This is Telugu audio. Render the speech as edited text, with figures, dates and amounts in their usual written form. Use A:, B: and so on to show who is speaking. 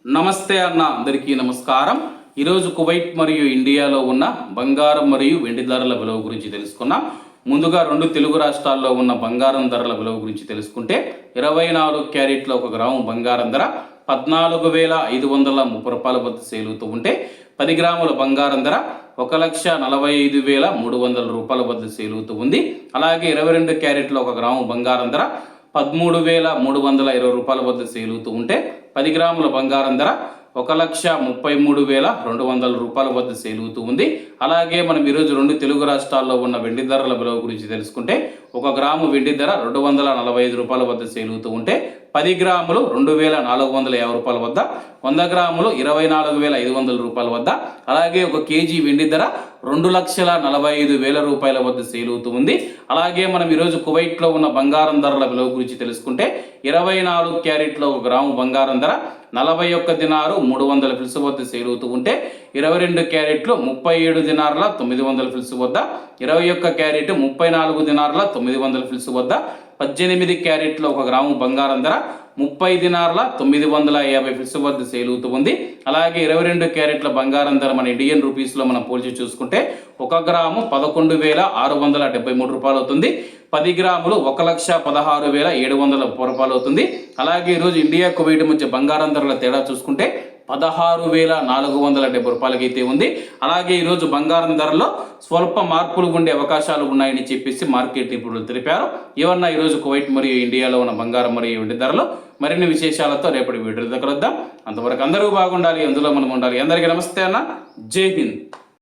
A: నమస్తే అన్న అందరికీ నమస్కారం. ఈరోజు కువైట్ మరియు ఇండియాలో ఉన్న బంగారం మరియు వెండి ధరల విలువ గురించి తెలుసుకున్నాం. ముందుగా రెండు తెలుగు రాష్ట్రాల్లో ఉన్న బంగారం ధరల విలువ గురించి తెలుసుకుంటే 24 క్యారెట్ల 1 గ్రాము బంగారం ధర 14,530 రూపాయల వద్ద సేల్ అవుతూ ఉంటే 10 గ్రాముల బంగారం ధర 1,45,300 రూపాయల వద్ద సేల్ అవుతూ ఉంది. అలాగే 22 క్యారెట్ల 1 గ్రాము బంగారం ధర 13,320 రూపాయల వద్ద సేల్ అవుతూ ఉంటే 10 గ్రాముల బంగారం ధర 1,33,200 రూపాయల వద్ద సేల్ అవుతూ ఉంది. అలాగే మనం ఈరోజు రెండు తెలుగు రాష్ట్రాల్లో ఉన్న వెండి ధరల విలువ గురించి తెలుసుకుంటే 1 గ్రాము వెండి ధర 245 రూపాయల వద్ద సేల్ అవుతూ ఉంటే 10 గ్రాములు 2,450 రూపాయల వద్ద, 100 గ్రాములు 24,500 రూపాయల వద్ద, అలాగే 1 కేజీ వెండి ధర 2,45,000 రూపాయల వద్ద సేల్ అవుతూ ఉంది. అలాగే మనం ఈరోజు కువైట్లో ఉన్న బంగారం ధరల విలువ గురించి తెలుసుకుంటే 24 క్యారెట్ల 1 గ్రాము బంగారం ధర 41 దినారు 300 ఫిల్స్ వద్ద సేల్ అవుతూ ఉంటే 22 క్యారెట్లు 37 దినార్ల 900 ఫిల్స్ వద్ద, 21 క్యారెట్ 34 దినార్ల 900 ఫిల్స్ వద్ద, 18 క్యారెట్ల 1 గ్రాము బంగారం ధర 30 దినార్ల 950 ఫిల్స్ వద్ద సేల్ అవుతూ ఉంది. అలాగే 22 క్యారెట్ల బంగారం ధర మన ఇండియన్ రూపీస్లో మనం పోల్చి చూసుకుంటే 1 గ్రాము 11,673 రూపాయలు అవుతుంది. 10 గ్రాములు 1,16,730 రూపాయలు అవుతుంది. అలాగే ఈరోజు ఇండియా కువైట్ మధ్య బంగారం ధరల తేడా చూసుకుంటే 16,470 రూపాయలకి అయితే ఉంది. అలాగే ఈరోజు బంగారం ధరలో స్వల్ప మార్పులు ఉండే అవకాశాలు ఉన్నాయని చెప్పేసి మార్కెట్ నిపుణులు తెలిపారు. ఏమన్నా ఈరోజు కువైట్ మరియు ఇండియాలో ఉన్న బంగారం మరియు వెండి ధరలు మరిన్ని విశేషాలతో రేపటి వీడియో దగ్గర వద్దాం. అంతవరకు అందరూ బాగుండాలి, అందులో మనం ఉండాలి. అందరికీ నమస్తే అన్న, జై హింద్.